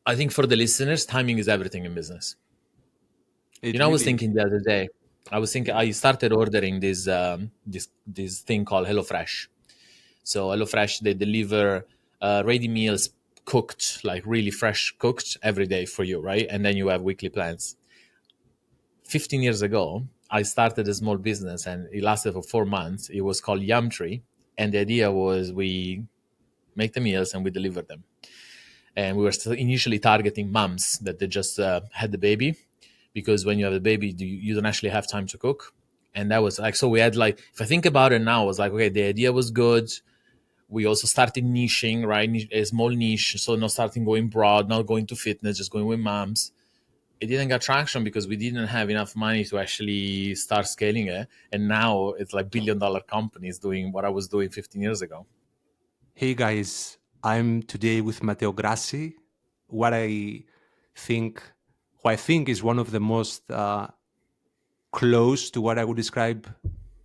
I think for the listeners, timing is everything in business. It I was really is. thinking the other day. I started ordering this thing called HelloFresh. So HelloFresh, they deliver ready meals cooked, like really fresh cooked every day for you, right? And then you have weekly plans. 15 years ago, I started a small business and it lasted for 4 months. It was called Yum Tree. And the idea was we make the meals and we deliver them. And we were still initially targeting moms that they just had the baby, because when you have a baby, you don't actually have time to cook. And that was like, so we had like, if I think about it now, I was like, okay, the idea was good. We also started niching, right? A small niche. So not starting going broad, not going to fitness, just going with moms. It didn't get traction because we didn't have enough money to actually start scaling it. And now it's like $1 billion companies doing what I was doing 15 years ago. Hey guys, I'm today with Matteo Grassi. What I think, who I think is one of the most close to what I would describe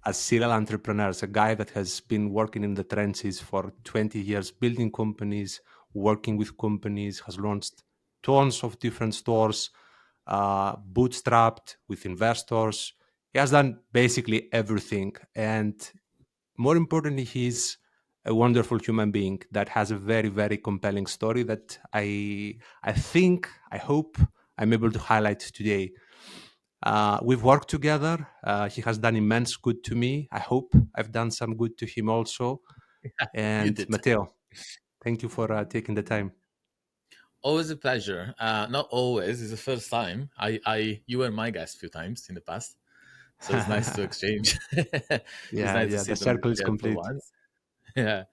as serial entrepreneurs, a guy that has been working in the trenches for 20 years, building companies, working with companies, has launched tons of different stores, bootstrapped with investors. He has done basically everything. And more importantly, he's a wonderful human being that has a very, very compelling story that I hope I'm able to highlight today. We've worked together. He has done immense good to me. I hope I've done some good to him also. You And did. Matteo, thank you for taking the time. Always a pleasure. Not always. It's the first time. You were my guest a few times in the past, so it's nice to exchange. It's Yeah, nice to yeah, the sit on this circle is chair for complete. once. Yeah.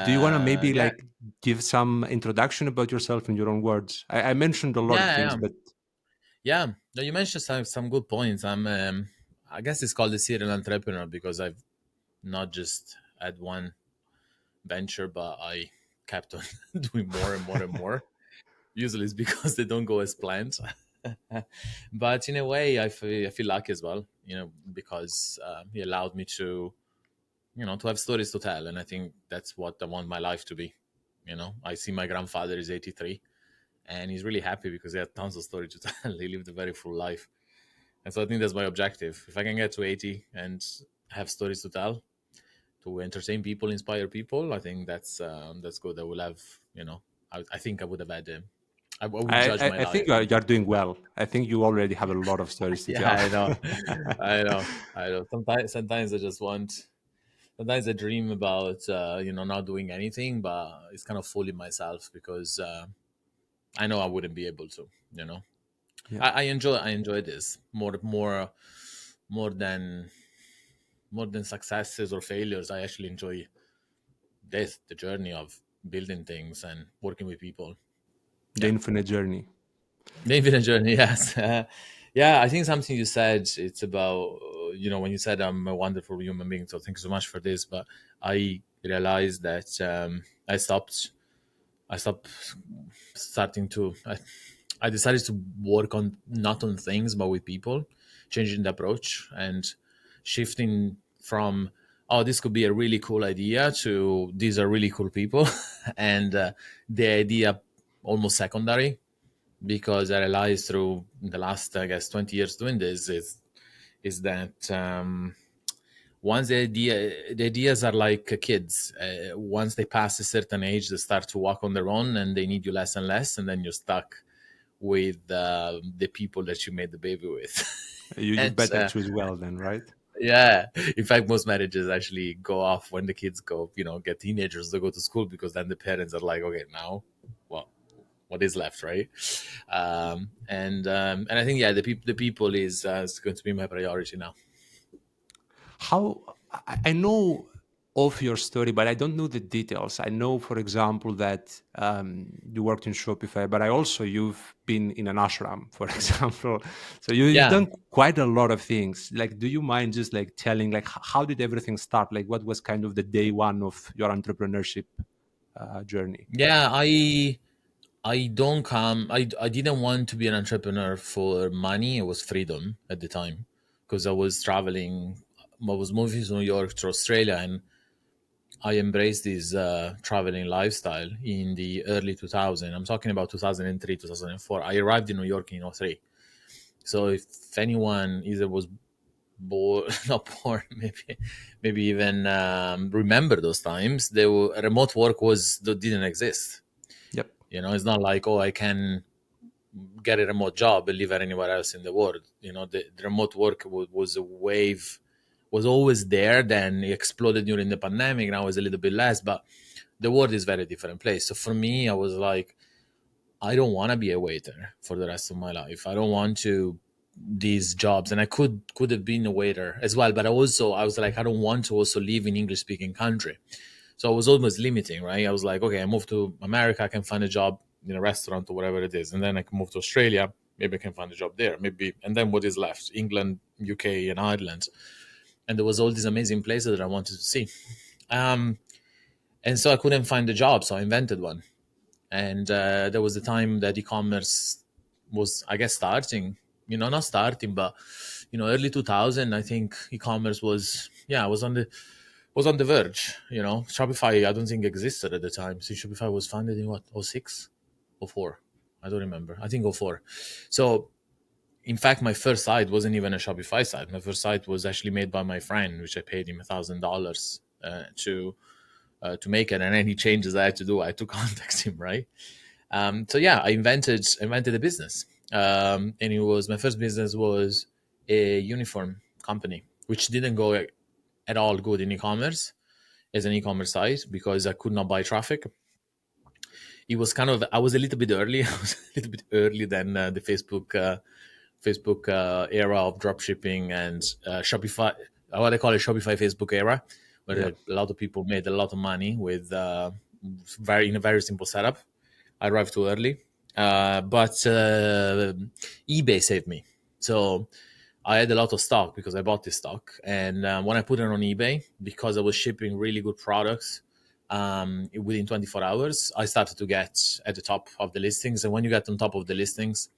Do you want to maybe Yeah. like give some introduction about yourself in your own words? I mentioned a lot of Yeah. things, Yeah. but Yeah. No, you mentioned some good points. I guess it's called a serial entrepreneur because I've not just had one venture, but I kept on doing more and more and more. Usually it's because they don't go as planned. But in a way, I feel lucky as well, because he allowed me to, to have stories to tell. And I think that's what I want my life to be. I see my grandfather is 83 and he's really happy because he had tons of stories to tell. He lived a very full life. And so I think that's my objective. If I can get to 80 and have stories to tell, to entertain people, inspire people, I think that's good. I will have, I think I would have had I would judge my I life. think you are doing well. I think you already have a lot of stories to Yeah, tell. I know, I know. Sometimes I just want. Sometimes I dream about not doing anything, but it's kind of fooling myself because I know I wouldn't be able to. You know, Yeah. I enjoy this more than more than successes or failures. I actually enjoy the journey of building things and working with people. The Yeah. infinite journey. Maybe the journey, yes. Yeah, I think something you said, it's about, when you said I'm a wonderful human being, so thank you so much for this. But I realized that I stopped starting to, I decided to work on, not on things, but with people, changing the approach and shifting from, oh, this could be a really cool idea to these are really cool people. And the idea almost secondary, because I realized through the last, I guess, 20 years doing this is that once the ideas are like kids. Once they pass a certain age, they start to walk on their own, and they need you less and less, and then you're stuck with the people that you made the baby with. You And better choose well then, right? yeah, in fact, most marriages actually go off when the kids go, get teenagers to go to school, because then the parents are like, okay, now, well, what is left, right? And I think, yeah, the people is going to be my priority now. How I know of your story, but I don't know the details. I know, for example, that you worked in Shopify, but you've been in an ashram, for example. So you've Yeah, done quite a lot of things. Like, do you mind just like telling, like, how did everything start? Like, what was kind of the day one of your entrepreneurship journey? yeah. I don't come. I didn't want to be an entrepreneur for money. It was freedom at the time, because I was traveling. I was moving to New York to Australia, and I embraced this traveling lifestyle in the early 2000s. I'm talking about 2003, 2004. I arrived in New York in 03. So if anyone either was born, not born, maybe even remember those times, remote work didn't exist. Yep. It's not like, oh, I can get a remote job and live anywhere else in the world. The remote work was a wave, was always there. Then it exploded during the pandemic. Now it's a little bit less, but the world is very different place. So for me, I was like, I don't want to be a waiter for the rest of my life. I don't want to these jobs, and I could have been a waiter as well. But I was like, I don't want to also live in English speaking country. So I was almost limiting, right? I was like, okay, I move to America, I can find a job in a restaurant or whatever it is, and then I can move to Australia. Maybe I can find a job there. Maybe, and then what is left? England, UK, and Ireland. And there was all these amazing places that I wanted to see. Um, and so I couldn't find a job, so I invented one. And there was a time that e-commerce was, I guess, starting. Not starting, but early 2000. I think e-commerce was on the verge. Shopify, I don't think existed at the time. So Shopify was founded in what, '06 or '04? I don't remember. I think '04. So in fact, my first site wasn't even a Shopify site. My first site was actually made by my friend, which I paid him $1,000 to make it. And any changes I had to do, I had to contact him, right? So yeah, I invented a business, and it was, my first business was a uniform company, which didn't go at all good in e-commerce as an e-commerce site because I could not buy traffic. It was kind of, I was a little bit early. I was a little bit early than the Facebook era of dropshipping and Shopify, what I call it, Shopify Facebook era, where Yeah. a lot of people made a lot of money with in a very simple setup. I arrived too early, but eBay saved me. So I had a lot of stock because I bought this stock, and when I put it on eBay, because I was shipping really good products, within 24 hours, I started to get at the top of the listings. And when you get on top of the listings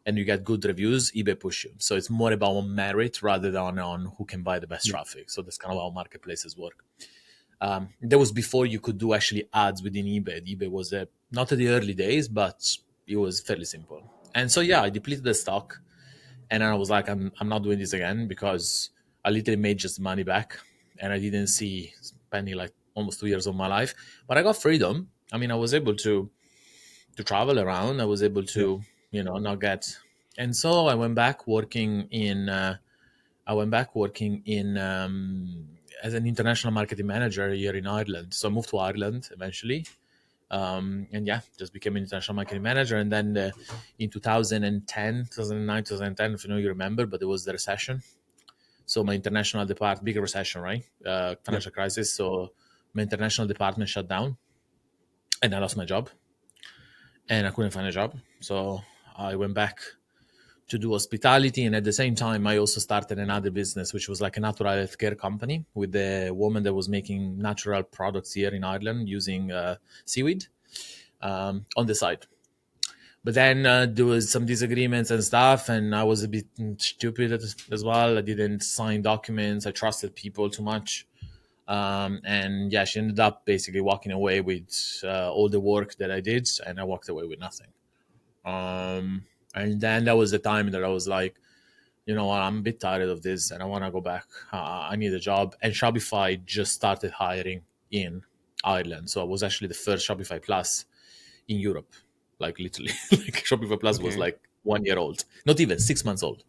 and you get good reviews, eBay push you. So it's more about merit rather than on who can buy the best Yeah. traffic. So that's kind of how marketplaces work. That was before you could do actually ads within eBay. eBay was not at the early days, but it was fairly simple. And so yeah, I depleted the stock, and then I was like, I'm not doing this again because I literally made just money back, and I didn't see spending like almost 2 years of my life. But I got freedom. I mean, I was able to travel around. I was able Yeah. to not get. And so I went back working in. I went back working in as an international marketing manager here in Ireland. So I moved to Ireland eventually, and yeah, just became an international marketing manager. And then in 2010, 2009, 2010, if you remember, but there was the recession. So my international department, big recession, right? Yeah. Financial crisis. So my international department shut down, and I lost my job, and I couldn't find a job. So I went back to do hospitality, and at the same time I also started another business which was like a natural healthcare company with a woman that was making natural products here in Ireland using seaweed on the side. But then there was some disagreements and stuff, and I was a bit stupid as well. I didn't sign documents. I trusted people too much. And yeah, she ended up basically walking away with all the work that I did, and I walked away with nothing. And then that was the time that I was like, you know what, I'm a bit tired of this and I want to go back. I need a job. And Shopify just started hiring in Ireland. So I was actually the first Shopify Plus in Europe, like literally. Like Shopify Plus was Okay. like 1 year old, not even 6 months old,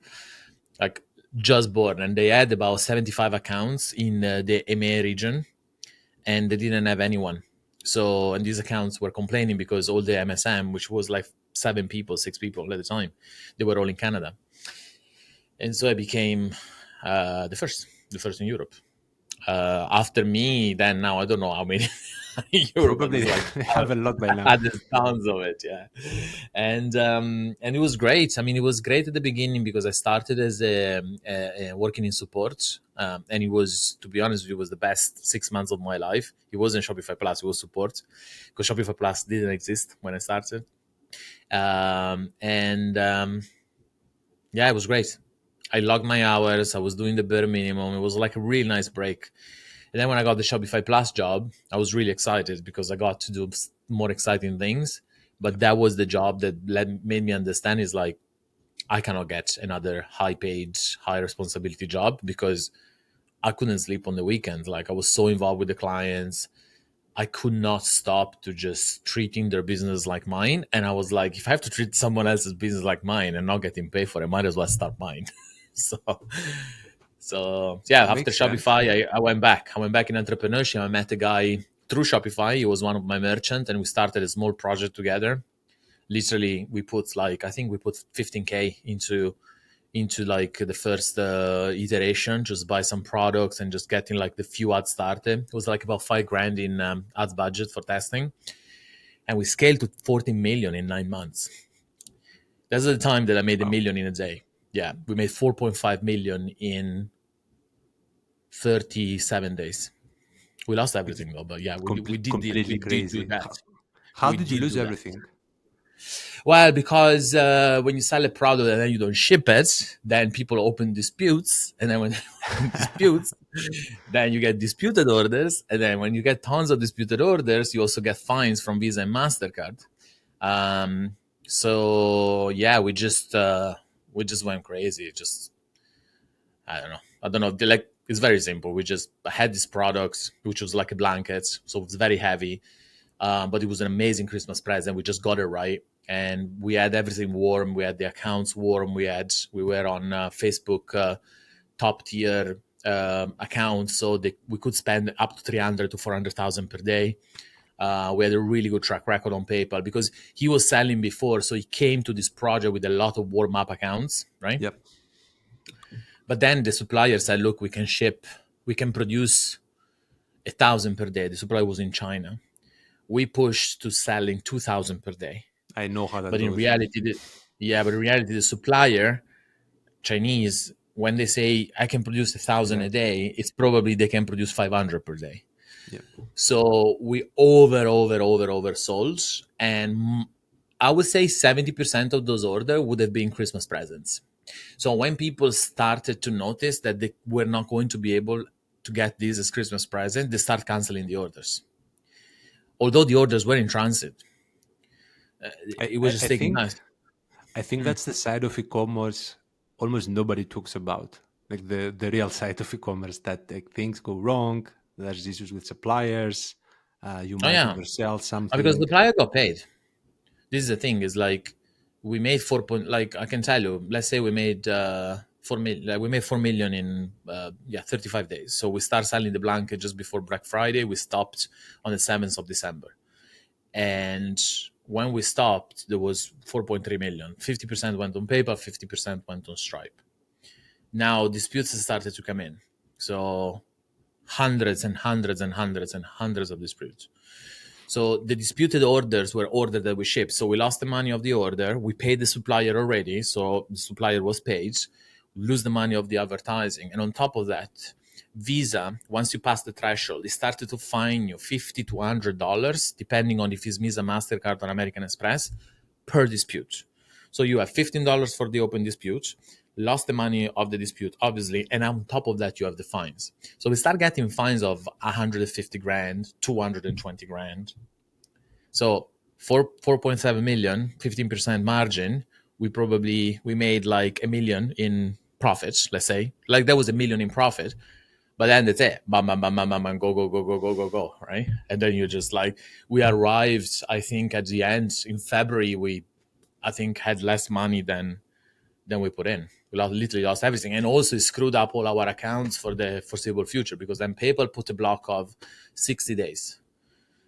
like just born. And they had about 75 accounts in the EMEA region, and they didn't have anyone. So, and these accounts were complaining because all the MSM, which was like 7 people, 6 people at the time, they were all in Canada. And so I became the first in Europe. After me, then now I don't know how many in Europe, but Probably there's like they have a lot by now. there's tons of it, yeah. And it was great. I mean, it was great at the beginning because I started as working in support, and it was, to be honest with you, it was the best 6 months of my life. It wasn't Shopify Plus; it was support, because Shopify Plus didn't exist when I started. And Yeah, it was great. I logged my hours. I was doing the bare minimum. It was like a really nice break. And then when I got the Shopify Plus job, I was really excited because I got to do more exciting things. But Yep. that was the job that made me understand is like, I cannot get another high paid, high responsibility job because I couldn't sleep on the weekends. Like I was so involved with the clients. I could not stop to just treating their business like mine. And I was like, if I have to treat someone else's business like mine and not getting paid for it, I might as well start mine. so so yeah, after Makes sense. Shopify, I went back. I went back in entrepreneurship. I met a guy through Shopify. He was one of my merchants, and we started a small project together. Literally, we put like I think we put 15K into like the first iteration, just buy some products and just getting like the few ads started. It was like about 5 grand in ads budget for testing, and we scaled to 14 million in 9 months. That's the time that I made a Wow. million in a day. Yeah, we made 4.5 million in 37 days. We lost It's everything though, but yeah, we completely did do crazy. that. How We did you did lose do that. everything? Well, because when you sell a product and then you don't ship it, then people open disputes, and then when they open disputes, then you get disputed orders, and then when you get tons of disputed orders, you also get fines from Visa and Mastercard. Um, so yeah, we just went crazy. Just I don't know. Like it's very simple. We just had this product, which was like a blanket, so it's very heavy, but it was an amazing Christmas present. We just got it right, and we had everything warm. We had the accounts warm. We were on Facebook top tier accounts, so we could spend up to 300 to 400,000 per day. We had a really good track record on PayPal because he was selling before, so he came to this project with a lot of warm up accounts, right? Yep. But then the supplier said, "Look, we can produce 1,000 per day." The supplier was in China. We pushed to selling 2,000 per day. I know how that But in goes. reality, but in reality, the supplier, Chinese, when they say I can produce 1,000 a Exactly. day, it's probably they can produce 500 per day. Yep. So we oversold. And I would say 70% of those orders would have been Christmas presents. So when people started to notice that they were not going to be able to get these as Christmas presents, they start canceling the orders. Although the orders were in transit, I, it was I, just I taking think us. I think that's the side of e-commerce almost nobody talks about. Like the real side of e-commerce that like things go wrong. There's issues with suppliers. You Oh might yeah, oversell because something. the supplier got paid. This is the thing: is like we made 4 point. Like I can tell you, let's say we made 4 million. Like we made 4 million in 35 days. So we start selling the blanket just before Black Friday. We stopped on the 7th of December, and when we stopped, there was 4.3 million. 50% went on PayPal, 50% went on Stripe. Now disputes started to come in, so hundreds and hundreds and hundreds and hundreds of disputes. So the disputed orders were orders that we shipped. So we lost the money of the order. We paid the supplier already. So the supplier was paid. We lose the money of the advertising. And on top of that, Visa, once you pass the threshold, it started to fine you $50 to $100, depending on if it's Visa, MasterCard, or American Express, per dispute. So you have $15 for the open dispute, lost the money of the dispute, obviously, and on top of that, you have the fines. So we start getting fines of 150 grand, 220 grand. So 4.7 million, 15% margin, we made like a million in profits, let's say. Like that was a million in profit. But then that's it. Bam, bam, bam, bam, bam, bam, go, go, go, go, go, go, go, right? And then you're just like, we arrived, I think at the end in February, I think had less money than we put in. We literally lost everything, and also it screwed up all our accounts for the foreseeable future because then PayPal put a block of 60 days.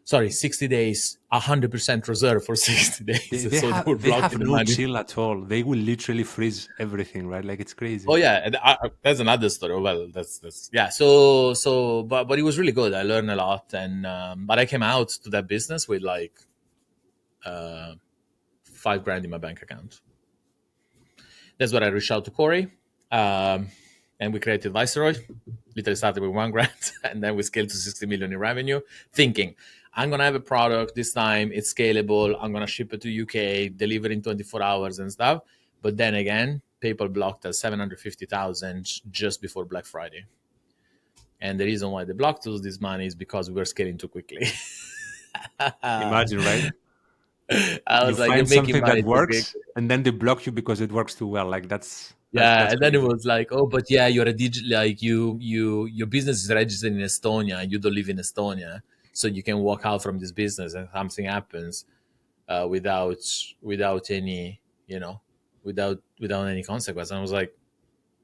Sorry, 60 days, 100% reserve for 60 They, days. they So they have were they have blocking the no money. chill at all. They will literally freeze everything, right? Like it's crazy. Oh yeah, and that's another story. Well, that's yeah. But it was really good. I learned a lot, and but I came out to that business with like 5 grand in my bank account. That's what I reached out to Corey, um, and we created Viceroy. Literally started with 1 grand, and then we scaled to 60 million in revenue. Thinking, I'm gonna have a product this time. It's scalable. I'm gonna ship it to UK, deliver in 24 hours and stuff. But then again, PayPal blocked us 750,000 just before Black Friday, And the reason why they blocked us this money is because we were scaling too quickly. Imagine, right? I You was like, you're find making something that money too quick. works, and then they block you because it works too well. Like Yeah, that's and then it crazy. was like, oh, but yeah, you're a digital, like your business is registered in Estonia and you don't live in Estonia, so you can walk out from this business and something happens without any, without any consequence. And I was like,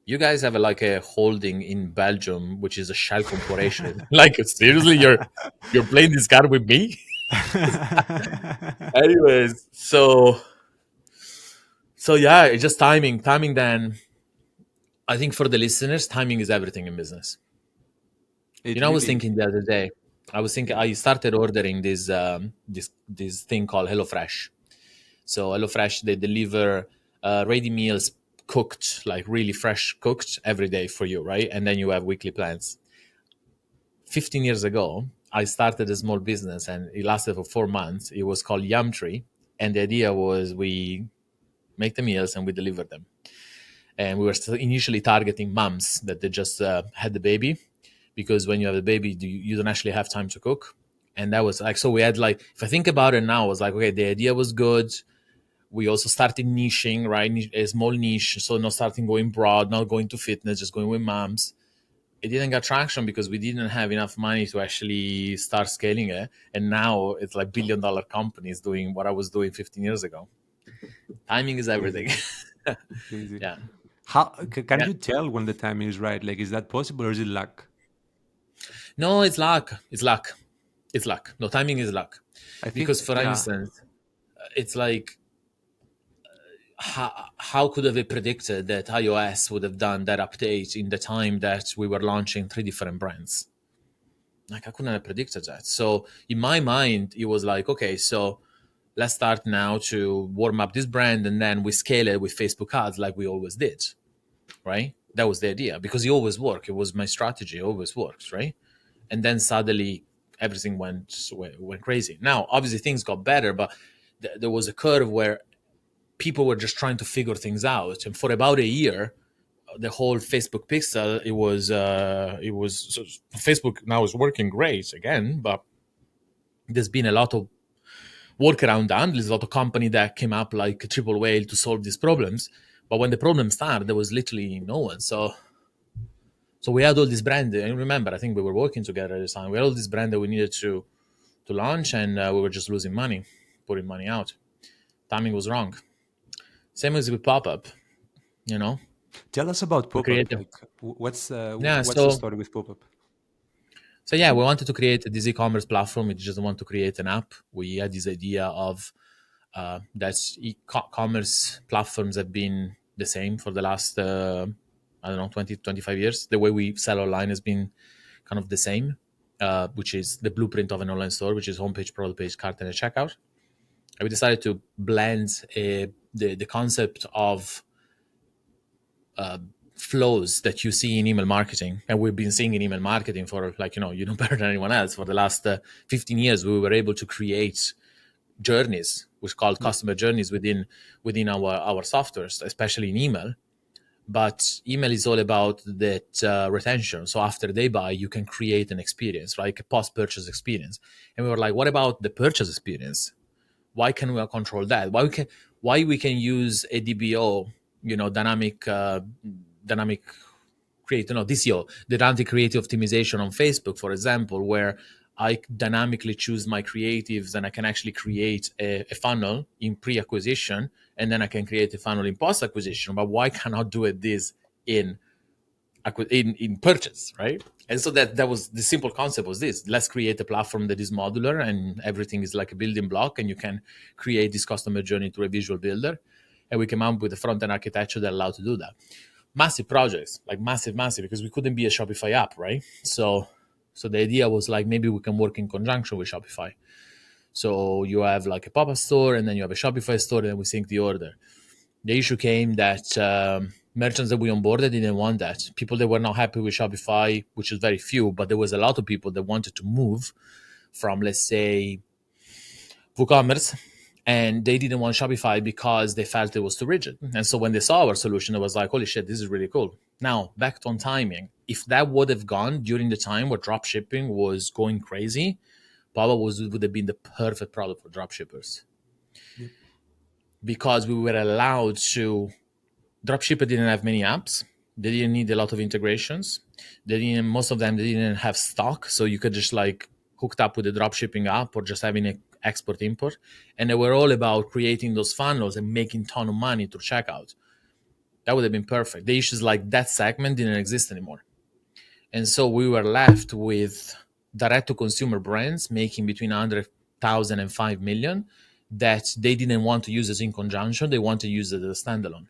you guys have like a holding in Belgium, which is a shell corporation. Like seriously, you're playing this card with me? Anyways, so yeah, it's just timing. Then I think for the listeners, timing is everything in business. It I was really is. thinking the other day. I started ordering this thing called HelloFresh. So HelloFresh, they deliver ready meals cooked, like really fresh cooked every day for you, right? And then you have weekly plans. 15 years ago, I started a small business and it lasted for 4 months. It was called Yum Tree. And the idea was we make the meals and we deliver them. And we were still initially targeting moms that they just had the baby, because when you have a baby, you don't actually have time to cook. And that was like, so we had like, if I think about it now, I was like, okay, the idea was good. We also started niching, right? A small niche. So not starting going broad, not going to fitness, just going with moms. It didn't get traction because we didn't have enough money to actually start scaling it. And now it's like $1 billion companies doing what I was doing 15 years ago. Timing is Crazy, everything. crazy. Yeah. How can Yeah. you tell when the timing is right? Like, is that possible or is it luck? No, it's luck. It's luck. It's luck. No, timing is luck. I Because, think, for yeah, instance, it's like, how could have it predicted that iOS would have done that update in the time that we were launching 3 different brands? Like, I couldn't have predicted that. So in my mind, it was like, okay, so let's start now to warm up this brand and then we scale it with Facebook ads like we always did, right? That was the idea because it always worked. It was my strategy. It always works, right? And then suddenly everything went crazy. Now, obviously, things got better, but there was a curve where people were just trying to figure things out. And for about a year, the whole Facebook pixel, it was so Facebook now is working great again, but there's been a lot of workaround done. There's a lot of company that came up like a triple whale to solve these problems. But when the problem started, there was literally no one. So we had all this brand. And remember, I think we were working together at the time. We had all this brand that we needed to launch, and we were just losing money, putting money out. Timing was wrong. Same as with pop up. You know, tell us about we pop up. created. Like, Yeah. what's the So story with pop up? yeah, we wanted to create this e-commerce platform. We just want to create an app. We had this idea of that e-commerce platforms have been the same for the last I don't know 20 25 years. The way we sell online has been kind of the same, which is the blueprint of an online store, which is homepage, product page, cart, and a checkout. And we decided to blend the concept of flows that you see in email marketing, and we've been seeing in email marketing for like better than anyone else for the last 15 years. We were able to create journeys, which called Yeah. customer journeys within our softwares, especially in email. But email is all about that retention. So after they buy, you can create an experience, like a post-purchase experience. And we were like, what about the purchase experience? Why can we control that? Why we can use a DBO, dynamic create, DCO, dynamic creative optimization on Facebook, for example, where I dynamically choose my creatives and I can actually create a funnel in pre-acquisition, and then I can create a funnel in post-acquisition. But why cannot do it this in in purchase, right? And so that was the simple concept was this: let's create a platform that is modular and everything is like a building block, and you can create this customer journey through a visual builder. And we came up with a front-end architecture that allowed to do that. Massive projects, like massive, because we couldn't be a Shopify app, right? So the idea was like maybe we can work in conjunction with Shopify. So you have like a pop-up store, and then you have a Shopify store, and then we sync the order. The issue came that merchants that we onboarded didn't want that. People that were not happy with Shopify, which is very few, but there was a lot of people that wanted to move from, let's say, WooCommerce, and they didn't want Shopify because they felt it was too rigid. And so when they saw our solution, it was like, holy shit, this is really cool. Now, back on timing. If that would have gone during the time where drop shipping was going crazy, Papa would have been the perfect product for drop shippers, Yep. because we were allowed to. Dropshipper didn't have many apps. They didn't need a lot of integrations. They didn't. Most of them they didn't have stock, so you could just like hooked up with the dropshipping app or just having an export import. And they were all about creating those funnels and making ton of money through checkout. That would have been perfect. The issues like that segment didn't exist anymore. And so we were left with direct to consumer brands making between 100,000 and 5 million that they didn't want to use it in conjunction. They want to use it as a standalone.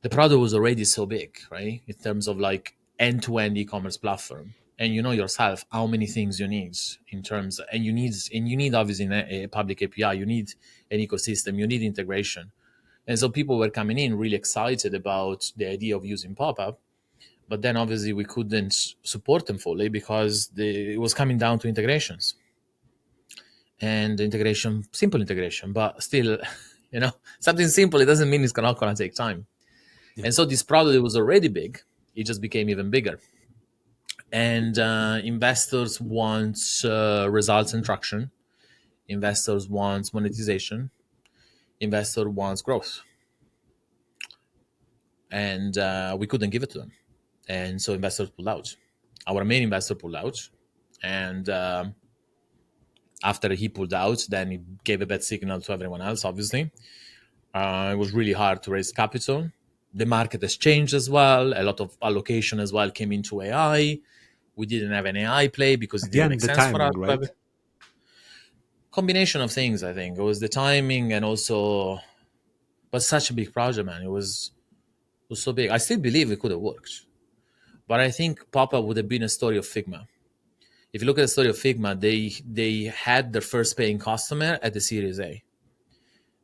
The product was already so big, right? In terms of like end-to-end e-commerce platform. And you know yourself how many things you need in terms, and you need obviously a public API, you need an ecosystem, you need integration. And so people were coming in really excited about the idea of using pop-up, but then obviously we couldn't support them fully because it was coming down to integrations and integration, simple integration, but still, something simple, it doesn't mean it's not going to take time. Yep. And so this product was already big, it just became even bigger. And investors want results and traction. Investors want monetization. Investor wants growth. And we couldn't give it to them. And so investors pulled out. Our main investor pulled out. And after he pulled out, then he gave a bad signal to everyone else, obviously. It was really hard to raise capital. The market has changed as well. A lot of allocation as well came into AI. We didn't have an AI play because it didn't Again, make the sense for us timing, to have right? it. Combination of things, I think. It was the timing and also, but such a big project, man. It was so big. I still believe it could have worked. But I think Papa would have been a story of Figma. If you look at the story of Figma, they had their first paying customer at the Series A.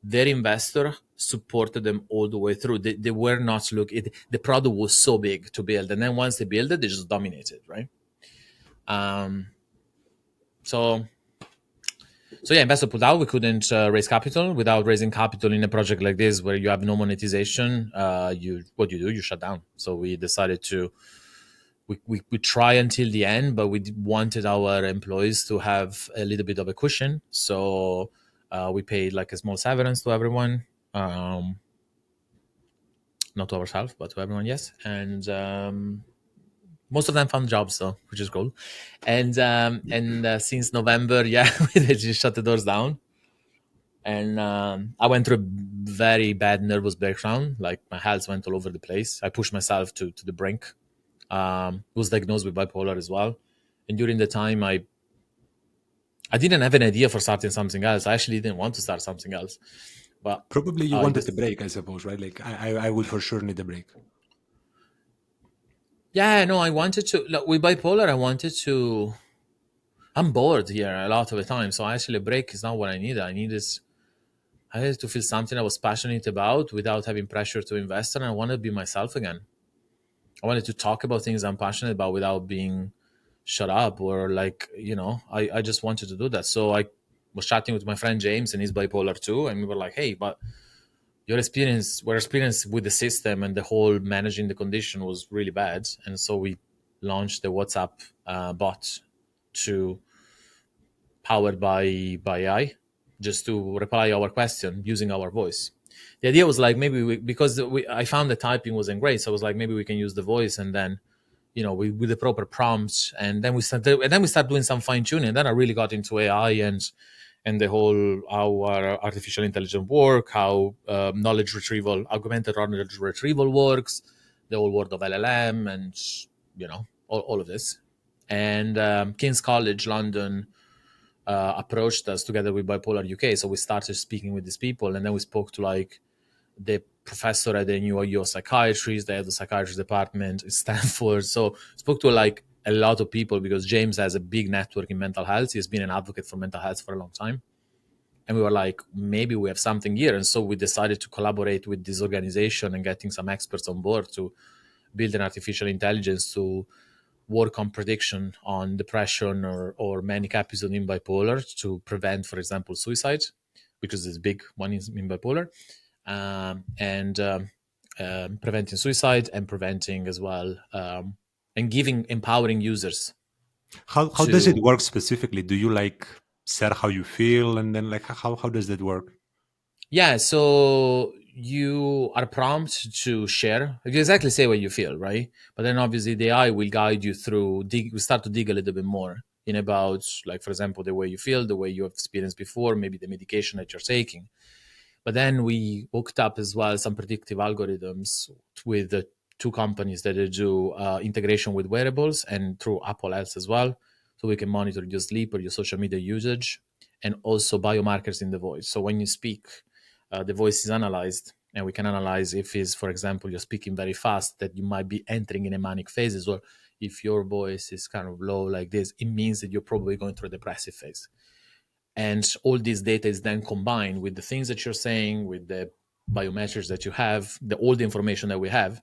Their investor supported them all the way through. They were not the product was so big to build, and then once they built it, they just dominated, right? Um, so yeah, investor pulled out. We couldn't raise capital. Without raising capital in a project like this where you have no monetization, you shut down. So we decided to we try until the end, but we wanted our employees to have a little bit of a cushion. So we paid like a small severance to everyone, not to ourselves, but to everyone, yes. And most of them found jobs, though, which is cool. And since November, yeah, they just shut the doors down. And I went through a very bad nervous breakdown. Like my health went all over the place. I pushed myself to the brink. Was diagnosed with bipolar as well. And during the time, I didn't have an idea for starting something else. I actually didn't want to start something else, but Probably you I wanted just a break, I suppose, right? Like I will for sure need a break. yeah, no, I wanted to look, with bipolar. I wanted to. I'm bored here a lot of the time, so actually a break is not what I need. I needed to feel something I was passionate about without having pressure to invest, and I wanted to be myself again. I wanted to talk about things I'm passionate about without being shut up or like, I just wanted to do that. So I was chatting with my friend James, and he's bipolar too. And we were like, hey, but we're experienced with the system and the whole managing the condition was really bad. And so we launched the WhatsApp bot to powered by AI, just to reply our question using our voice. The idea was like maybe I found the typing wasn't great, so I was like maybe we can use the voice, and then we with the proper prompts, and then we start doing some fine tuning. And then I really got into AI and the whole how our artificial intelligence work, how knowledge retrieval, augmented knowledge retrieval works, the whole world of LLM, and all of this. And King's College London approached us together with Bipolar UK. So we started speaking with these people, and then we spoke to like the professor at the New York psychiatrist. They have the psychiatry department in Stanford. So spoke to like a lot of people because James has a big network in mental health. He's been an advocate for mental health for a long time. And we were like, maybe we have something here. And so we decided to collaborate with this organization and getting some experts on board to build an artificial intelligence to work on prediction on depression or manic episode in bipolar to prevent, for example, suicide, because it's a big one in bipolar. And preventing suicide and preventing as well, and empowering users How does it to. work specifically? Do you like share how you feel, and then like how does that work? Yeah, so you are prompted to share. You exactly say what you feel, right? But then obviously the AI will guide you through. We start to dig a little bit more in about, like, for example, the way you feel, the way you have experienced before, maybe the medication that you're taking. But then we hooked up as well some predictive algorithms with the two companies that do integration with wearables and through Apple Health as well. So we can monitor your sleep or your social media usage, and also biomarkers in the voice. So when you speak, the voice is analyzed, and we can analyze if is, for example, you're speaking very fast, that you might be entering in a manic phases, or if your voice is kind of low like this, it means that you're probably going through a depressive phase. And all this data is then combined with the things that you're saying, with the biometrics that you have, all the information that we have.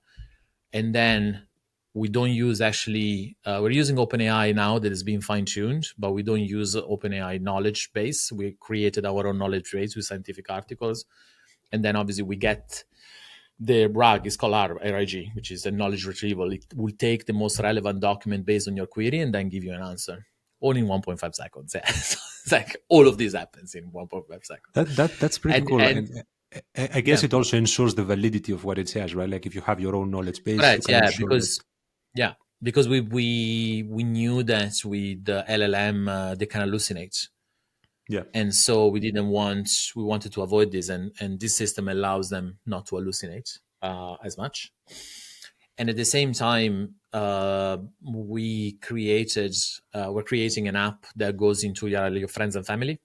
And then we don't use actually, we're using OpenAI now that is being fine tuned, but we don't use OpenAI knowledge base. We created our own knowledge base with scientific articles. And then obviously we get the RAG, is called RIG, which is a knowledge retrieval. It will take the most relevant document based on your query and then give you an answer, all in 1.5 seconds. Yeah. So it's like all of this happens in 1.5 seconds. That's pretty cool, And and I guess yeah, it also ensures the validity of what it says, right? Like if you have your own knowledge base, you correct. can Yeah, ensure that. because we knew that with the LLM they can hallucinate, Yeah, and so we wanted to avoid this, and this system allows them not to hallucinate as much. And at the same time, we're creating an app that goes into your friends and family.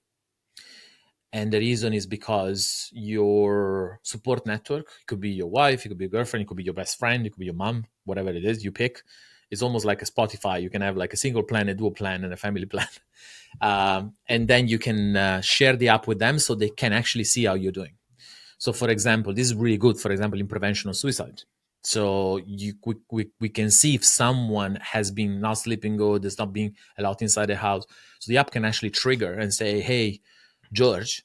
And the reason is because your support network, it could be your wife, it could be your girlfriend, it could be your best friend, it could be your mom, whatever it is you pick. It's almost like a Spotify. You can have like a single plan, a dual plan, and a family plan. And then you can share the app with them so they can actually see how you're doing. So, for example, this is really good, for example, in prevention of suicide. So we can see if someone has been not sleeping good, is not being allowed inside the house. So the app can actually trigger and say, hey, George,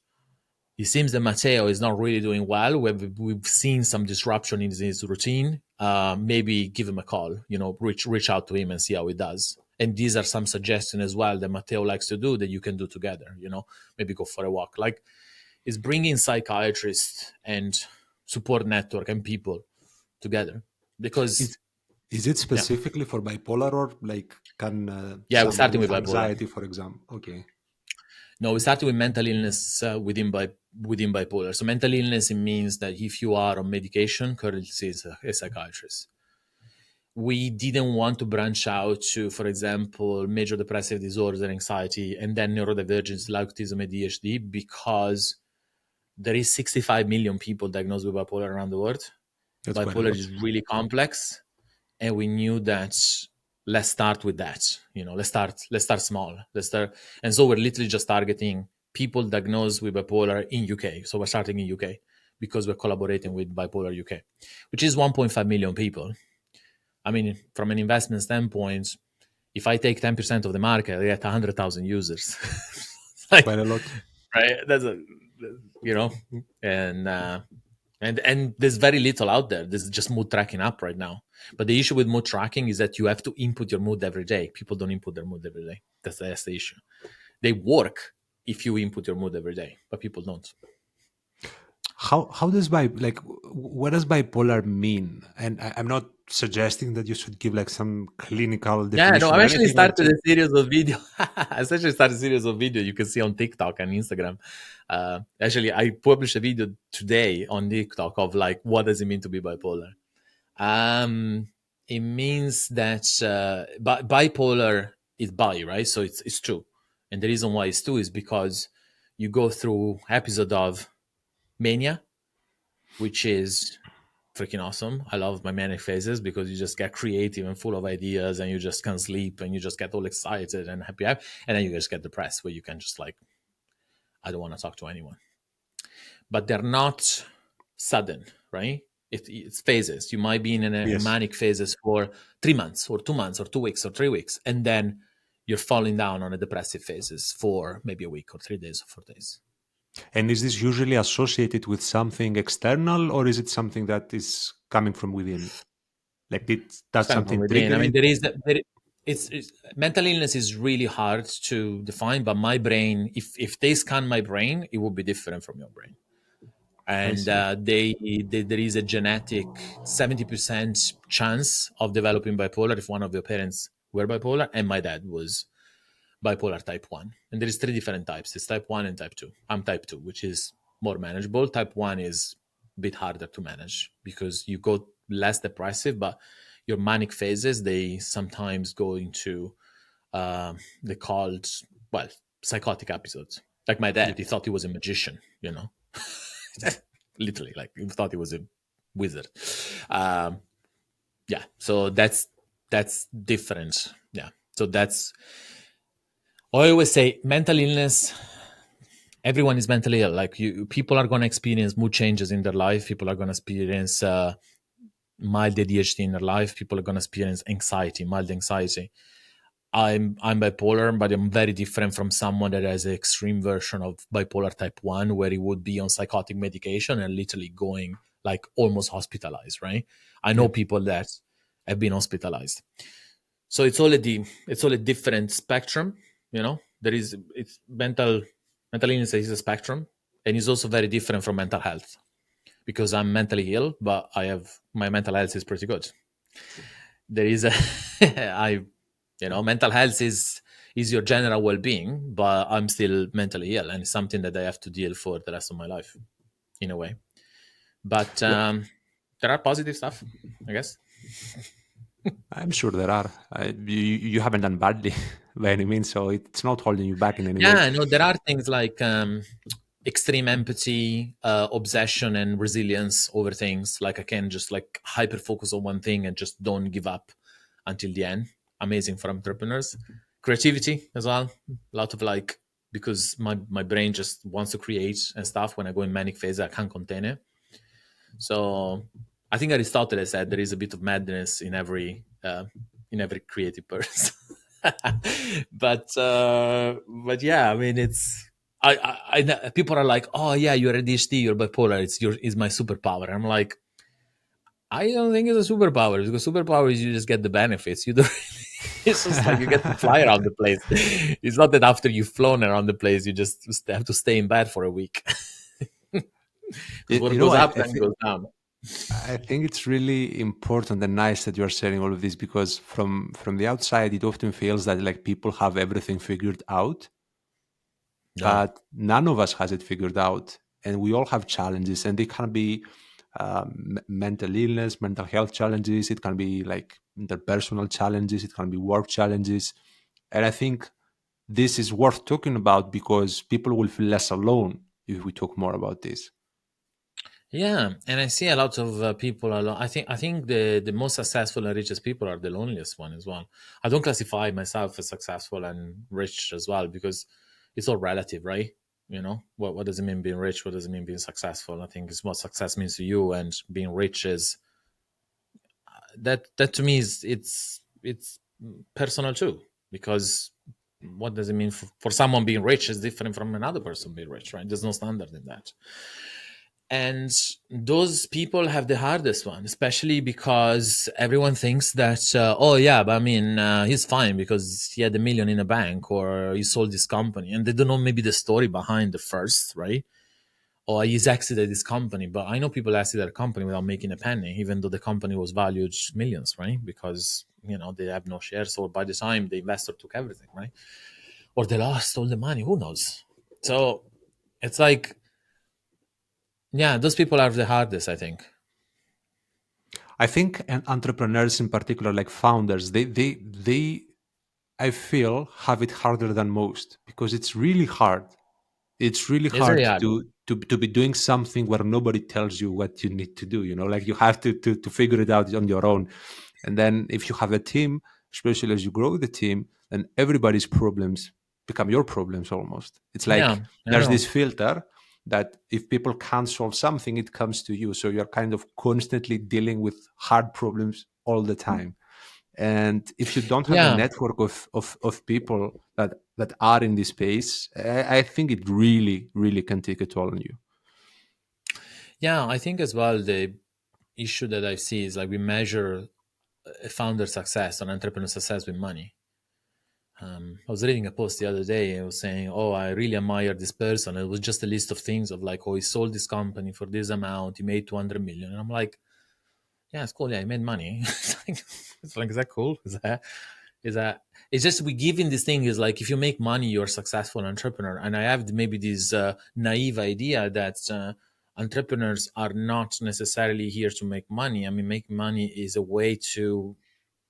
it seems that Matteo is not really doing well. We've seen some disruption in his routine. Maybe give him a call, reach out to him and see how he does. And these are some suggestions as well that Matteo likes to do that you can do together, maybe go for a walk. Like, is bringing psychiatrists and support network and people together, because is is it yeah, specifically for bipolar, or like can we're someone starting with with bipolar. anxiety, for example? Okay, No, we started with mental illness within bipolar. So mental illness, it means that if you are on medication, currently sees a psychiatrist. We didn't want to branch out to, for example, major depressive disorder, anxiety, and then neurodivergence like autism, ADHD, because there is 65 million people diagnosed with bipolar around the world. that's quite a Bipolar lot. is really complex, and we knew that let's start with that. Let's start small. And so we're literally just targeting people diagnosed with bipolar in UK. So we're starting in UK because we're collaborating with Bipolar UK, which is 1.5 million people. I mean, from an investment standpoint, if I take 10% of the market, I get 100,000 users. Like, Quite a lot. right? You know, and there's very little out there. There's just mood tracking app right now. But the issue with mood tracking is that you have to input your mood every day. People don't input their mood every day. That's the issue. They work if you input your mood every day, but people don't. How does what does bipolar mean? And I'm not suggesting that you should give like some clinical Yeah, no, definition I've or actually anything, but started a series of video. I actually started a series of video you can see on TikTok and Instagram. Actually, I published a video today on TikTok of like, what does it mean to be bipolar? It means that bipolar is bi, right? So it's true. And the reason why it's true is because you go through episode of mania, which is freaking awesome. I love my manic phases because you just get creative and full of ideas and you just can't sleep and you just get all excited and happy. And then you just get depressed where you can just like, I don't want to talk to anyone. But they're not sudden, right? It's phases. You might be in a yes. manic phases for 3 months or 2 months or 2 weeks or 3 weeks. And then you're falling down on a depressive phases for maybe a week or 3 days or 4 days. And is this usually associated with something external, or is it something that is coming from within? Like, that's It's from something within. I mean, triggering? it's mental illness is really hard to define, but my brain, if they scan my brain, it would be different from your brain. I And see. there is a genetic 70% chance of developing bipolar if one of your parents were bipolar, and my dad was bipolar type 1. And there is three different types. It's type 1 and type 2. I'm type 2, which is more manageable. Type 1 is a bit harder to manage because you go less depressive, but your manic phases, they sometimes go into, they called, well, psychotic episodes. Like my dad, Yeah. he thought he was a magician, you know? Literally, like he thought he was a wizard. Um, yeah, so that's different. Yeah, so that's, I always say mental illness, everyone is mentally ill. Like you, people are going to experience mood changes in their life. People are going to experience mild ADHD in their life. People are going to experience anxiety, mild anxiety. I'm bipolar, but I'm very different from someone that has an extreme version of bipolar type 1, where he would be on psychotic medication and literally going like almost hospitalized, right? I know Yeah. people that have been hospitalized. So it's all a different spectrum, you know. There is, it's mental illness is a spectrum, and it's also very different from mental health, because I'm mentally ill, but I have, my mental health is pretty good. There is a I, you know, mental health is your general well-being, but I'm still mentally ill, and it's something that I have to deal for the rest of my life, in a way. But Yeah. there are positive stuff, I guess. I'm sure there are. You haven't done badly by any means, so it's not holding you back in any way. Yeah, no, there are things like extreme empathy, obsession, and resilience over things. Like I can just like hyper focus on one thing and just don't give up until the end. Amazing for entrepreneurs. Creativity as well. A lot of like, because my brain just wants to create and stuff. When I go in manic phase, I can't contain it. So I think Aristotle said there is a bit of madness in every creative person. But yeah, I mean, it's, people are like, oh yeah, you're ADHD, you're bipolar, it's my superpower. I'm like, I don't think it's a superpower, because superpower is you just get the benefits. You don't. It's just like you get to fly around the place. It's not that after you've flown around the place, you just have to stay in bed for a week. Because what You know, goes up then goes down. I think it's really important and nice that you are sharing all of this, because from the outside, it often feels that like people have everything figured out, No. but none of us has it figured out, and we all have challenges, and they can be mental illness, mental health challenges. It can be like interpersonal challenges. It can be work challenges, and I think this is worth talking about because people will feel less alone if we talk more about this. Yeah, and I see a lot of people alone. I think the most successful and richest people are the loneliest one as well. I don't classify myself as successful and rich as well, because it's all relative, right? You know, what does it mean being rich? What does it mean being successful? I think it's what success means to you, and being rich is that to me is, it's personal too, because what does it mean for someone being rich is different from another person being rich, right? There's no standard in that. And those people have the hardest one, especially because everyone thinks that, oh yeah, but I mean, he's fine because he had 1 million in a bank, or he sold this company, and they don't know maybe the story behind the first, right? Or he's exited this company. But I know people exited a company without making a penny, even though the company was valued millions, right? Because, you know, they have no shares, or by the time the investor took everything, right? Or they lost all the money, who knows? So it's like, yeah, those people are the hardest, I think. I think entrepreneurs in particular, like founders, they I feel have it harder than most, because it's really hard. It's really It's hard really hard. to be doing something where nobody tells you what you need to do. You know, like you have to figure it out on your own. And then if you have a team, especially as you grow the team, then everybody's problems become your problems almost. It's Yeah, like I there's know. this filter that if people can't solve something, it comes to you. So you're kind of constantly dealing with hard problems all the time. And if you don't have a Yeah, network of people that are in this space, I think it really, really can take a toll on you. yeah. I think as well. issue that I see is like we measure a founder success or entrepreneur success with money. I was reading a post the other day. I was saying, "Oh, I really admire this person." It was just a list of things of like, "Oh, he sold this company for this amount. He made 200 million." And I'm like, "Yeah, it's cool. Yeah, he made money." It's like, is that cool? Is that? It's just we give in this thing is like if you make money, you're a successful entrepreneur. And I have maybe this naive idea that entrepreneurs are not necessarily here to make money. I mean, making money is a way to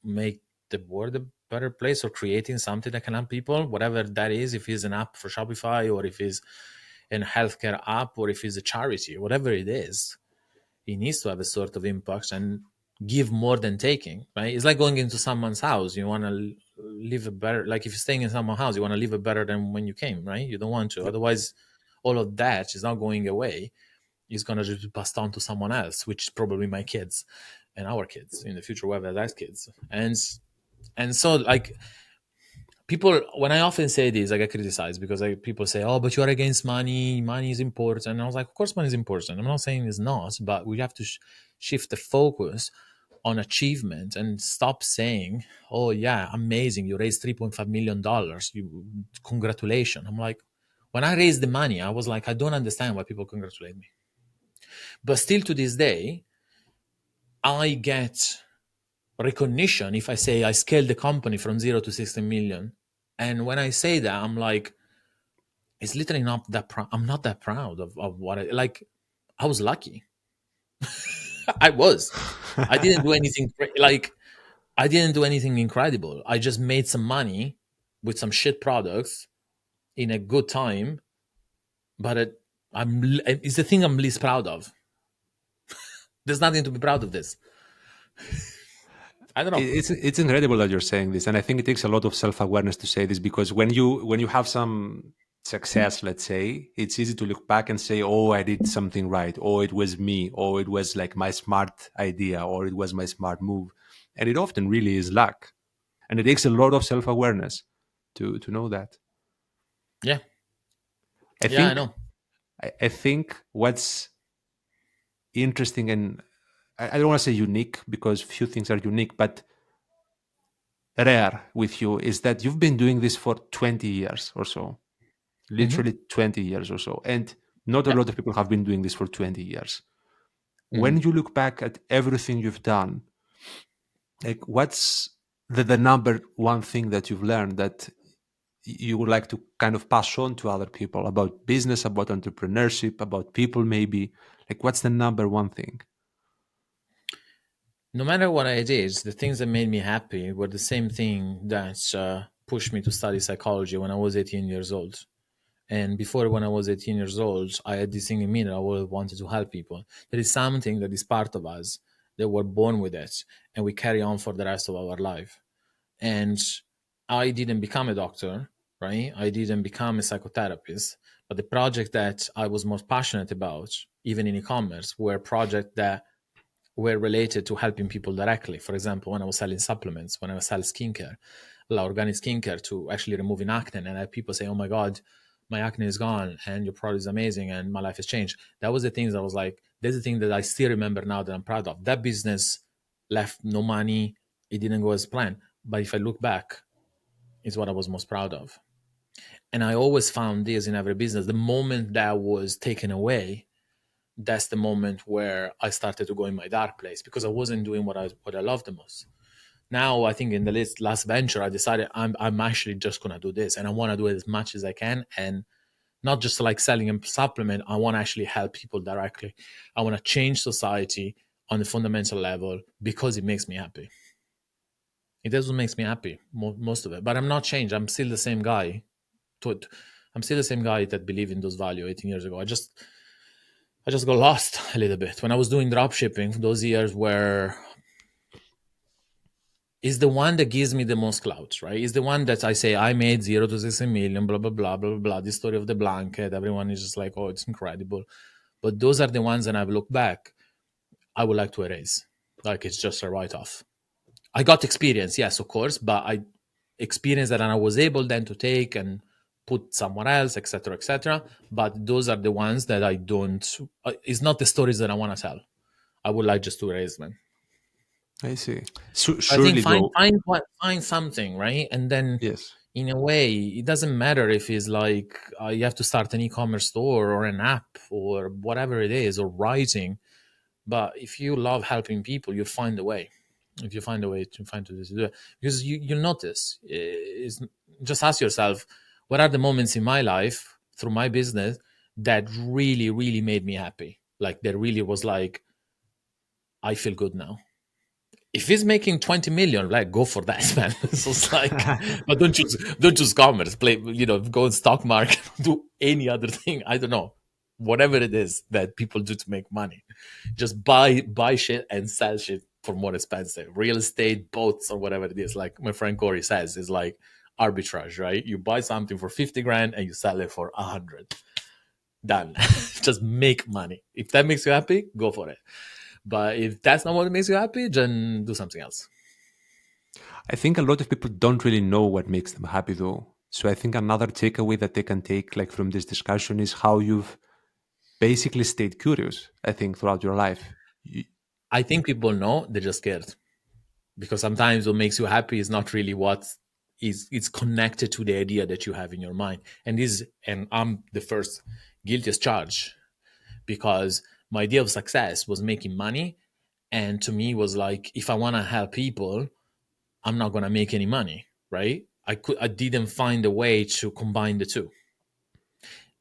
make the world a better place or creating something that can help people, whatever that is, if it's an app for Shopify or if it's a healthcare app or if it's a charity, whatever it is, it needs to have a sort of impact and give more than taking, right? It's like going into someone's house. You want to live a better, like if you're staying in someone's house, you want to live it better than when you came, right? You don't want to. Yep. Otherwise, all of that is not going away. It's going to just be passed on to someone else, which is probably my kids and our kids in the future, whoever has kids. And so like people, when I often say this, I get criticized because people say, "Oh, but you are against money. Money is important." And I was like, "Of course, money is important. I'm not saying it's not, but we have to shift the focus on achievement and stop saying, 'Oh yeah, amazing, you raised $3.5 million. You congratulations.'" I'm like, when I raised the money, I was like, I don't understand why people congratulate me. But still to this day, I get recognition if I say I scaled the company from 0 to 60 million. And when I say that, I'm like, it's literally not that proud. I'm not that proud of what I like. I was lucky. I was. I didn't do anything like I didn't do anything incredible. I just made some money with some shit products in a good time, but it's the thing I'm least proud of. There's nothing to be proud of this. I don't know. It's incredible that you're saying this, and I think it takes a lot of self-awareness to say this, because when you have some success, let's say, it's easy to look back and say, "Oh, I did something right," or "It was me," or "It was like my smart idea," or "It was my smart move," and it often really is luck, and it takes a lot of self-awareness to know that. Yeah. I Yeah, I think know. I think what's interesting, and I don't want to say unique because few things are unique, but rare with you, is that you've been doing this for 20 years or so, Hmm. literally 20 years or so. And not a Yeah. lot of people have been doing this for 20 years. Hmm. When you look back at everything you've done, like what's the number one thing that you've learned that you would like to kind of pass on to other people about business, about entrepreneurship, about people maybe? Like what's the number one thing? No matter what I did, the things that made me happy were the same thing that pushed me to study psychology when I was 18 years old. And before, when I was 18 years old, I had this thing in me that I always wanted to help people. There is something that is part of us that we're born with it, and we carry on for the rest of our life. And I didn't become a doctor, right? I didn't become a psychotherapist. But the project that I was most passionate about, even in e-commerce, were projects that were related to helping people directly. For example, when I was selling supplements, when I was selling skincare, like organic skincare to actually removing acne, and I had people say, "Oh my God, my acne is gone and your product is amazing and my life has changed." That was the things that I was like, there's the thing that I still remember now that I'm proud of. That business left no money. It didn't go as planned. But if I look back, it's what I was most proud of. And I always found this in every business. The moment that was taken away, that's the moment where I started to go in my dark place because I wasn't doing what I love the most. Now I think in the last venture, I decided I'm actually just gonna do this, and I want to do it as much as I can, and not just like selling a supplement. I want to actually help people directly. I want to change society on the fundamental level because it makes me happy. It does what makes me happy, most of it. But I'm not changed. I'm still the same guy. I'm still the same guy that believed in those values 18 years ago. I just got lost a little bit when I was doing drop shipping. Those years where is the one that gives me the most clout, right? Is the one that I say I made 0 to 60 million, blah blah blah blah blah. The story of the blanket. Everyone is just like, oh, it's incredible. But those are the ones that I've looked back, I would like to erase. Like it's just a write off. I got experience, yes, of course, but I experience that and I was able then to take and put somewhere else, etc., etc. But those are the ones that I don't. It's not the stories that I want to tell. I would like just to raise, man. I see. I think Surely, though, find something, right? And then yes. in a way, it doesn't matter if it's like you have to start an e-commerce store or an app or whatever it is, or writing. But if you love helping people, you find a way. If you find a way to do it, because you notice, is just ask yourself, what are the moments in my life through my business that really really made me happy? Like that really was like, I feel good now. If he's making 20 million, like, go for that, man. So it's like, but don't choose commerce, play, go in stock market, do any other thing, I don't know, whatever it is that people do to make money. Just buy shit and sell shit for more expensive, real estate, boats, or whatever it is. Like my friend Corey says, is like arbitrage, right? You buy something for 50 grand and you sell it for 100. Done. Just make money. If that makes you happy, go for it. But if that's not what makes you happy, then do something else. I think a lot of people don't really know what makes them happy, though. So I think another takeaway that they can take, like from this discussion, is how you've basically stayed curious. I think throughout your life. I think people know, they're just scared, because sometimes what makes you happy is not really what is. It's connected to the idea that you have in your mind, and I'm the first guilty as charged, because my idea of success was making money, and to me was like, if I want to help people, I'm not going to make any money, right? I didn't find a way to combine the two.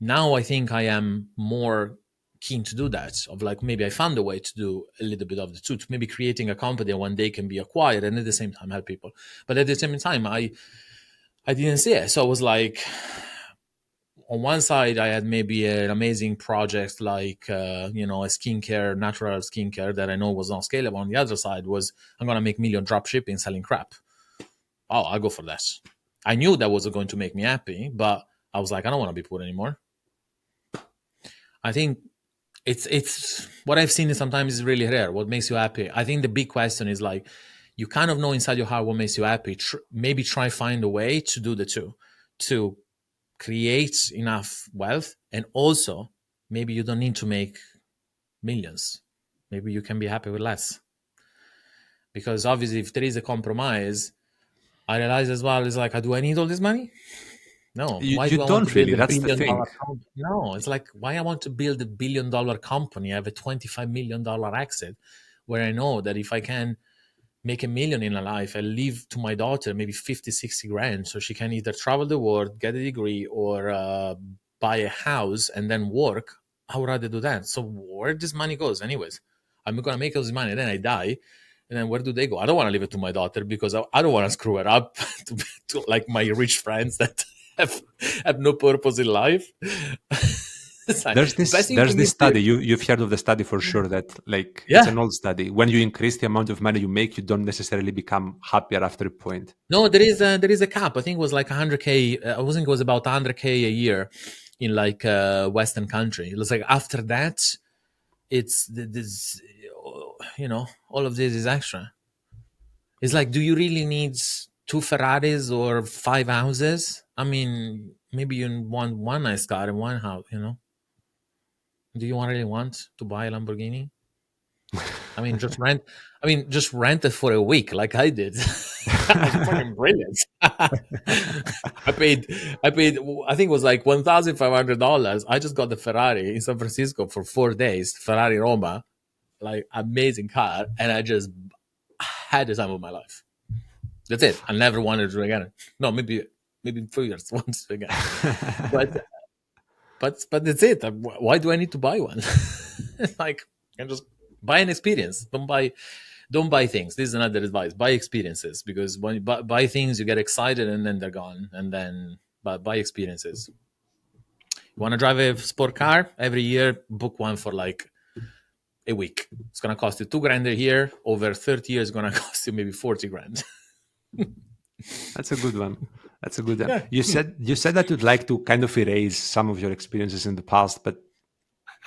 Now I think I am more keen to do that, of like, maybe I found a way to do a little bit of the two, to maybe creating a company that one day can be acquired and at the same time help people. But at the same time, I didn't see it. So I was like, on one side I had maybe an amazing project like a skincare, natural skincare that I know was not scalable. On the other side was, I'm going to make million drop shipping selling crap. Oh, I'll go for that. I knew that wasn't going to make me happy, but I was like, I don't want to be poor anymore. I think it's what I've seen is sometimes is really rare. What makes you happy? I think the big question is like, you kind of know inside your heart what makes you happy. Maybe try find a way to do the two, to create enough wealth, and also maybe you don't need to make millions. Maybe you can be happy with less. Because obviously, if there is a compromise, I realize as well, is like, do I need all this money? No. Why You do I want to don't build really. a That's the billion thing. dollar company? No, it's like, why I want to build $1 billion company. I have a $25 million exit, where I know that if I can make a million in a life, I leave to my daughter maybe 50, 60 grand. So she can either travel the world, get a degree, or buy a house and then work. I would rather do that. So where this money goes anyways? I'm going to make all this money, then I die. And then where do they go? I don't want to leave it to my daughter, because I don't want to screw her up to like my rich friends that have, have no purpose in life. It's like, There's best this thing for there's me this is to, study. You've heard of the study for sure, that like it's yeah. an old study. When you increase the amount of money you make, you don't necessarily become happier after a point. No, there is a cap. I think it was like 100K. I think it was about 100K a year in like Western country. It was like after that, it's this, all of this is extra. It's like, do you really need two Ferraris or five houses? I mean, maybe you want one nice car and one house. Do you really want to buy a Lamborghini? I mean, just rent. I mean, just rent it for a week, like I did. I'm fucking brilliant. I paid. I paid. I think it was like $1,500. I just got the Ferrari in San Francisco for 4 days. Ferrari Roma, like amazing car, and I just had the time of my life. That's it. I never wanted to do it again. No, maybe in 2 years once again. But but that's it. Why do I need to buy one? Like, I can just buy an experience. Don't buy things. This is another advice. Buy experiences, because when you buy things, you get excited and then they're gone. And then, but buy experiences. You want to drive a sport car every year? Book one for like a week. It's gonna cost you 2 grand a year. Over 30 years, it's gonna cost you maybe 40 grand. That's a good one. That's a good one. Yeah. You said that you'd like to kind of erase some of your experiences in the past, but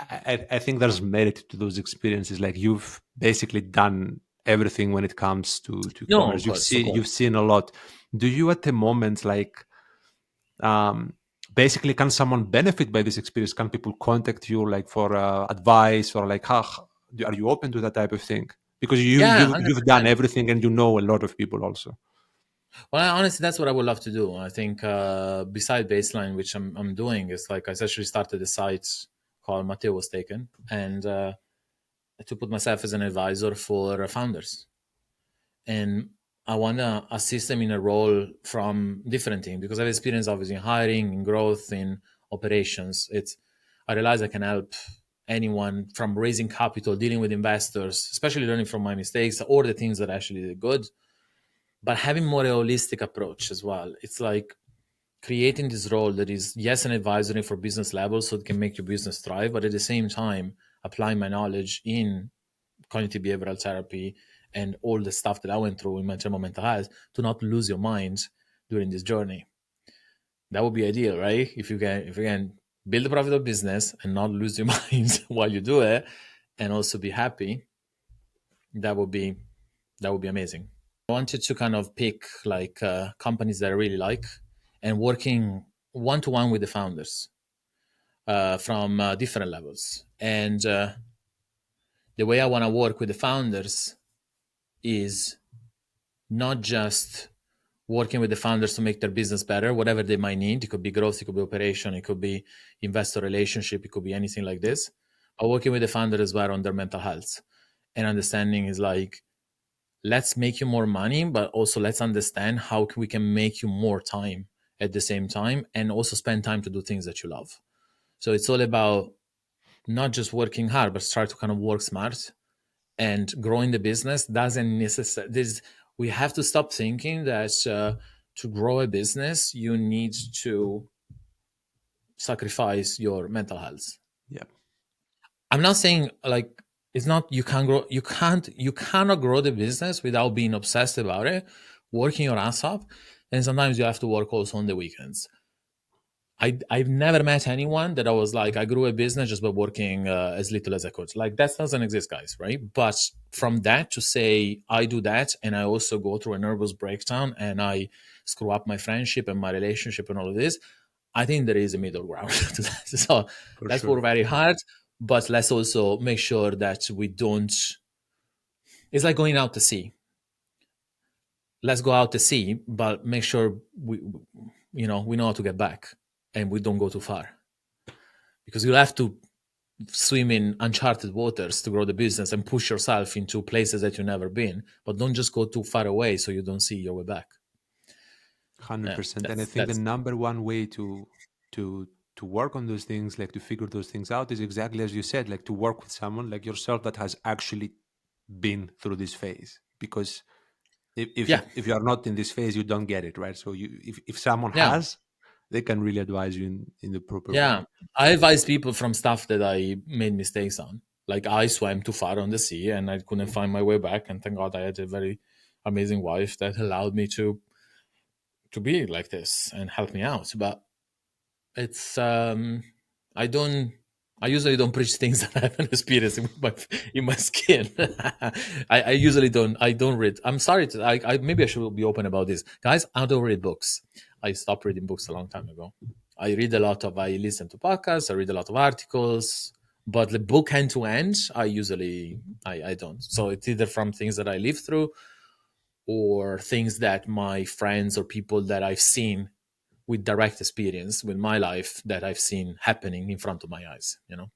I think there's merit to those experiences. Like you've basically done everything when it comes to No, of commerce. course, of You've course. seen a lot. Do you at the moment like um, can someone benefit by this experience? Can people contact you like for advice, or like Are you open to that type of thing? Because Yeah, you've done 100%. everything and you know a lot of people also. Well, honestly, that's what I would love to do. I think beside baseline, which I'm doing, is like I actually started a site called Matteo was taken, and to put myself as an advisor for founders, and I want to assist them in a role from different things because I've experienced obviously in hiring, in growth, in operations. I realize I can help anyone from raising capital, dealing with investors, especially learning from my mistakes or the things that actually did good, but having more a holistic approach as well. It's like creating this role that is, yes, an advisory for business level so it can make your business thrive, but at the same time, applying my knowledge in cognitive behavioral therapy and all the stuff that I went through in my term of mental health to not lose your mind during this journey. That would be ideal, right? If you can build a profitable business and not lose your mind while you do it, and also be happy, that would be amazing. I wanted to kind of pick like companies that I really like and working one to one with the founders from different levels. And the way I want to work with the founders is not just working with the founders to make their business better, whatever they might need. It could be growth, it could be operation, it could be investor relationship, it could be anything like this. But working with the founder as well on their mental health and understanding is like, let's make you more money, but also let's understand how we can make you more time at the same time and also spend time to do things that you love. So it's all about not just working hard, but try to kind of work smart and growing the business doesn't necessarily. We have to stop thinking that to grow a business, you need to sacrifice your mental health. Yeah. I'm not saying like it's not you can't grow you cannot grow the business without being obsessed about it, working your ass off, and sometimes you have to work also on the weekends. I've never met anyone that I was like I grew a business just by working as little as I could. Like that doesn't exist, guys, right? But from that to say I do that and I also go through a nervous breakdown and I screw up my friendship and my relationship and all of this, I think there is a middle ground to that. So For let's sure. work very hard, but let's also make sure that we don't. It's like going out to sea. Let's go out to sea, but make sure we know how to get back and we don't go too far because you'll have to swim in uncharted waters to grow the business and push yourself into places that you've never been, but don't just go too far away so you don't see your way back. Yeah, 100%. And I that's think the that's number one way to to work on those things, like to figure those things out, is exactly as you said, like to work with someone like yourself that has actually been through this phase. Because yeah, if you are not in this phase, you don't get it, right? So if someone yeah, has, they can really advise you in the proper yeah. way. I advise people from stuff that I made mistakes on. Like I swam too far on the sea and I couldn't find my way back, and thank God I had a very amazing wife that allowed me to be like this and help me out. But it's I don't I usually don't preach things that I haven't experienced in my skin. I usually don't read. I'm sorry to I maybe I should be open about this. Guys, I don't read books. I stopped reading books a long time ago. I listen to podcasts, I read a lot of articles, but the book end to end, I don't. So it's either from things that I lived through or things that my friends or people that I've seen with direct experience with my life that I've seen happening in front of my eyes, you know.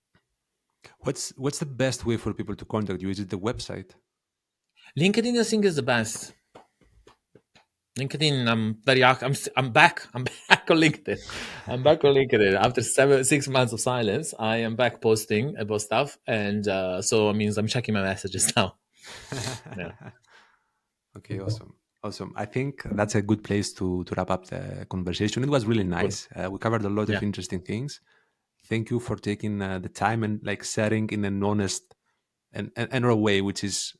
What's the best way for people to contact you? Is it the website? LinkedIn, I think, is the best. LinkedIn, I'm back. I'm back on LinkedIn. I'm back on LinkedIn after 6 months of silence. I am back posting about stuff, and so it means I'm checking my messages now. Yeah, Okay, awesome. Awesome. I think that's a good place to wrap up the conversation. It was really cool. nice. We covered a lot Yeah, of interesting things. Thank you for taking the time and like sharing in an honest and real way, which is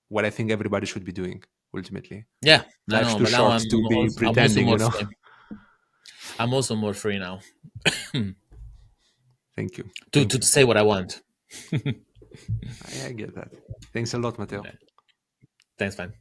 what I think everybody should be doing ultimately. yeah. I Life's know, too but now short to be I'm also pretending, more you know. free. I'm also more free now Thank you. to Thank you. say what I want. I get that. Thanks a lot, Matteo. Thanks, man.